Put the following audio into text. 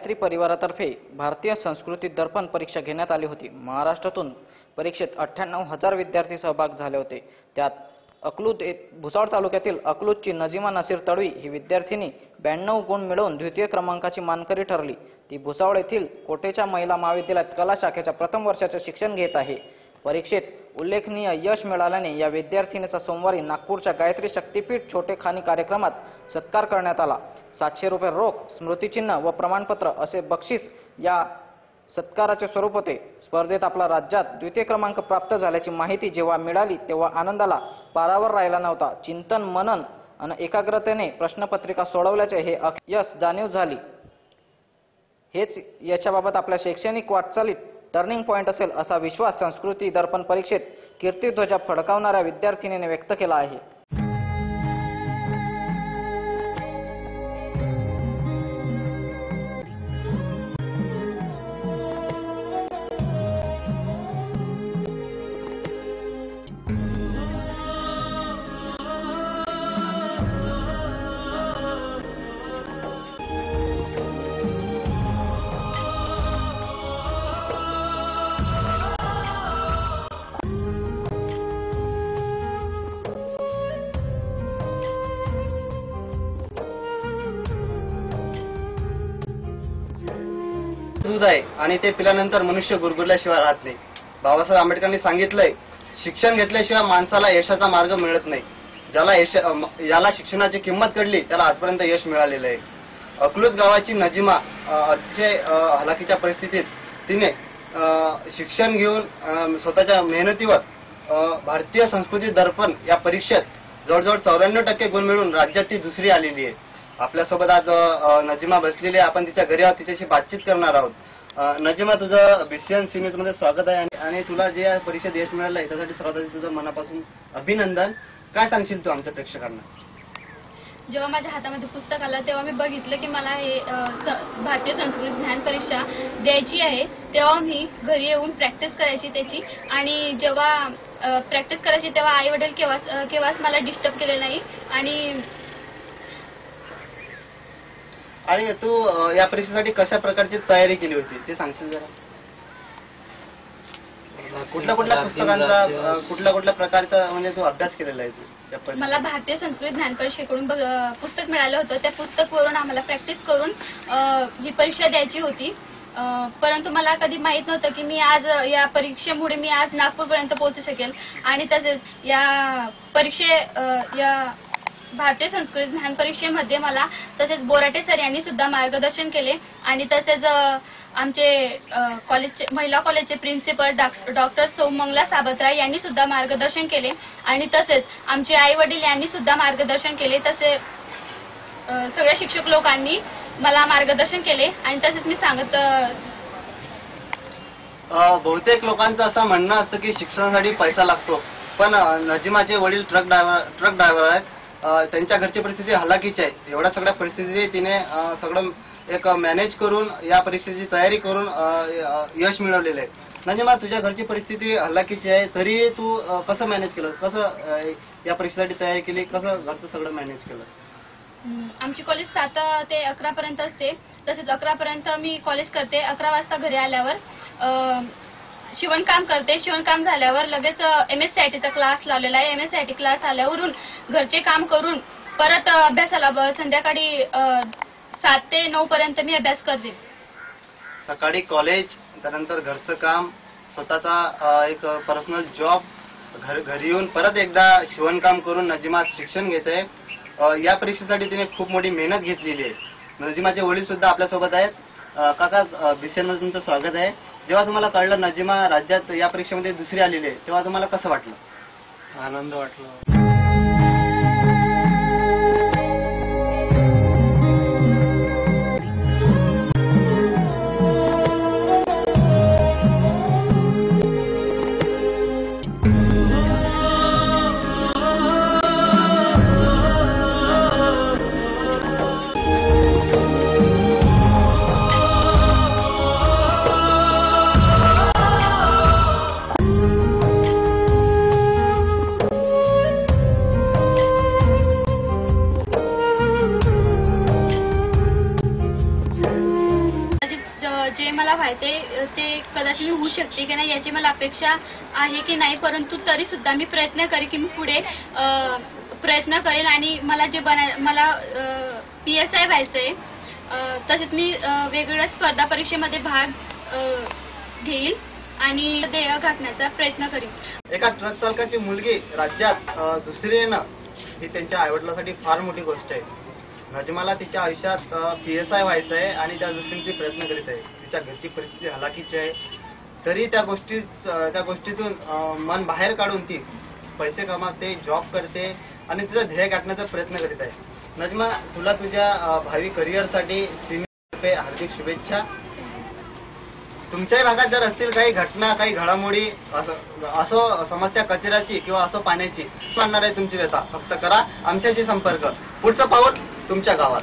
गायत्री परिवारातर्फे भारतीय संस्कृती दर्पण परीक्षा घेण्यात आली होती। महाराष्ट्रातून परीक्षेत 98,000 विद्यार्थी सहभाग झाले होते। त्यात भुसावळ तालुक्यातील अकलूजची नजीमा नसीर तडवी ही विद्यार्थिनी 92 गुण मिळवून द्वितीय क्रमांकाची मानकरी ठरली। ती भुसावळ येथील कोटेच्या महिला महाविद्यालयात कला शाखेच्या प्रथम वर्षाचे शिक्षण घेत आहे। परीक्षेत उल्लेखनीय यश मिळाल्याने या विद्यार्थिनीचा सोमवारी नागपूरच्या गायत्री शक्तीपीठ छोटेखानी कार्यक्रमात सत्कार करण्यात आला। 700 रुपये रोख, स्मृतिचिन्ह व प्रमाणपत्र असे बक्षीस या सत्काराचे स्वरूप होते। स्पर्धेत आपला राज्यात द्वितीय क्रमांक प्राप्त झाल्याची माहिती जेव्हा मिळाली तेव्हा आनंदाला पारावर राहिला नव्हता। चिंतन, मनन आणि एकाग्रतेने प्रश्नपत्रिका सोडवल्याचे हे यश जाणीव झाली। हेच याच्याबाबत आपल्या शैक्षणिक वाटचालीत टर्निंग पॉइंट असेल असा विश्वास संस्कृती दर्पण परीक्षेत कीर्तिध्वजा फडकावणाऱ्या विद्यार्थिनीने व्यक्त केला आहे। दूध आहे आणि ते पिल्यानंतर मनुष्य गुरगुरल्याशिवाय राहत नाही। बाबासाहेब आंबेडकरांनी सांगितलंय, शिक्षण घेतल्याशिवाय माणसाला यशाचा मार्ग मिळत नाही। ज्याला शिक्षणाची किंमत कळली त्याला आजपर्यंत यश मिळालेलं आहे। अकलूज गावाची नजीमा अतिशय हलाखीच्या परिस्थितीत तिने शिक्षण घेऊन स्वतःच्या मेहनतीवर भारतीय संस्कृती दर्पण या परीक्षेत जवळजवळ 94% गुण मिळवून राज्यात ती दुसरी आलेली आहे। आपल्यासोबत आज नजीमा बसलेली आहे। आपण तिच्या घरी आहोत, तिच्याशी बातचीत करणार आहोत। नजीमा, तुझं BCN न्यूज मध्ये स्वागत आहे आणि तुला जे परीक्षेत यश मिळालं आहे त्यासाठी सर्वात आधी तुझं मनापासून अभिनंदन। काय सांगशील तू आमच्या प्रेक्षकांना? जेव्हा माझ्या हातामध्ये पुस्तक आलं तेव्हा मी बघितलं की मला हे भारतीय संस्कृती ज्ञान परीक्षा द्यायची आहे। तेव्हा मी घरी येऊन प्रॅक्टिस करायची त्याची, आणि जेव्हा प्रॅक्टिस करायची तेव्हा आई वडील केव्हाच मला डिस्टर्ब केले नाही। आणि तू या परीक्षेसाठी कशा प्रकारची तयारी केली होती ते सांगशील जरा? कुठल्या पुस्तकांचा कुठल्या प्रकारचा म्हणजे तू अभ्यास केलेला आहे तू? मला भारतीय संस्कृती ज्ञान परीक्षेकडून पुस्तक मिळालं होतं। त्या पुस्तकावरून आम्हाला प्रॅक्टिस करून ही परीक्षा द्यायची होती। परंतु मला कधी माहित नव्हतं की मी आज या परीक्षेमुळे मी आज नागपूरपर्यंत पोहोचू शकेल। आणि तसेच या भारतीय संस्कृती ज्ञान परीक्षेमध्ये मला तसेच बोराटे सर यांनी सुद्धा मार्गदर्शन केले। आणि तसेच आमचे महिला कॉलेजचे प्रिन्सिपल डॉक्टर सोमंगला साबतराय यांनी सुद्धा मार्गदर्शन केले। आणि तसेच आमचे आई वडील यांनी सुद्धा मार्गदर्शन केले। तसे सगळ्या शिक्षक लोकांनी मला मार्गदर्शन केले। आणि तसेच मी सांगत, बहुतेक लोकांचं असं म्हणणं असतं की शिक्षणासाठी पैसा लागतो, पण नजीमाचे वडील ट्रक ड्रायव्हर आहेत। त्यांच्या घरची परिस्थिती हलाखीची आहे। एवढ्या सगळ्या परिस्थितीत तिने सगळं एक मॅनेज करून या परीक्षेची तयारी करून यश मिळवलेलं आहे। नजीमा, तुझ्या घरची परिस्थिती हलाखीची आहे तरी तू कसं मॅनेज केलं? कसं या परीक्षेसाठी तयारी केली? कसं घरचं सगळं मॅनेज केलं? आमची कॉलेज 7 ते 11 पर्यंत असते। तसेच 11 पर्यंत मी कॉलेज करते। 11 वाजता घरी आल्यावर शिवणकाम करते। शिवणकाम झाल्यावर लगेच MSCIT क्लास लावलेला आहे। MSCIT क्लास आल्यावरून घरचे काम करून परत अभ्यासाला संध्याकाळी 7 ते 9 पर्यंत मी अभ्यास करते। सकाळी कॉलेज, त्यानंतर घरचं काम, स्वतःचा एक पर्सनल जॉब, घरी येऊन परत एकदा शिवणकाम करून नजीमा शिक्षण घेते। या परीक्षेसाठी तिने खूप मोठी मेहनत घेतलेली आहे। नजीमाचे वडील सुद्धा आपल्यासोबत आहेत। काका, BCN मध्ये तुमचं स्वागत आहे। जेव्हा तुम्हाला कळलं नजीमा राज्यात या परीक्षेमध्ये दुसरी आलेली आहे तेव्हा तुम्हाला कसं वाटलं? आनंद वाटला। कदाचित मी होऊ शकते की नाही याची मला अपेक्षा आहे की नाही, परंतु तरी सुद्धा मी प्रयत्न करेन की मी पुढे प्रयत्न करेन आणि मला मला PSI व्हायचंय. तसेच मी वेगवेगळ्या स्पर्धा परीक्षेमध्ये भाग घेईल आणि ध्येय गाठण्याचा प्रयत्न करेन. एका ट्रक चालकाची मुलगी राज्यात दुसरी येणं ही त्यांच्या आईवडिलांसाठी फार मोठी गोष्ट आहे. नजमाला तिच्या आयुष्यात PSI व्हायचं आहे आणि त्या दृष्टीने ती प्रयत्न करीत आहे. तिच्या घरची परिस्थिती हलाखीची आहे, तरी त्या गोष्टीतून मन बाहेर काढून ती पैसे कमावते, जॉब करते आणि तिचं ध्येय गाठण्याचा प्रयत्न करीत आहे. नजमा, तुला तुझ्या भावी करिअरसाठी सिनियर हार्दिक शुभेच्छा. तुमच्याही भागात जर असतील काही घटना, काही घडामोडी, असो समस्या कचऱ्याची किंवा असो पाण्याची, मानणार आहे तुमची व्यथा, फक्त करा आमच्याशी संपर्क. पुढचं पाऊल तुमच्या गावात.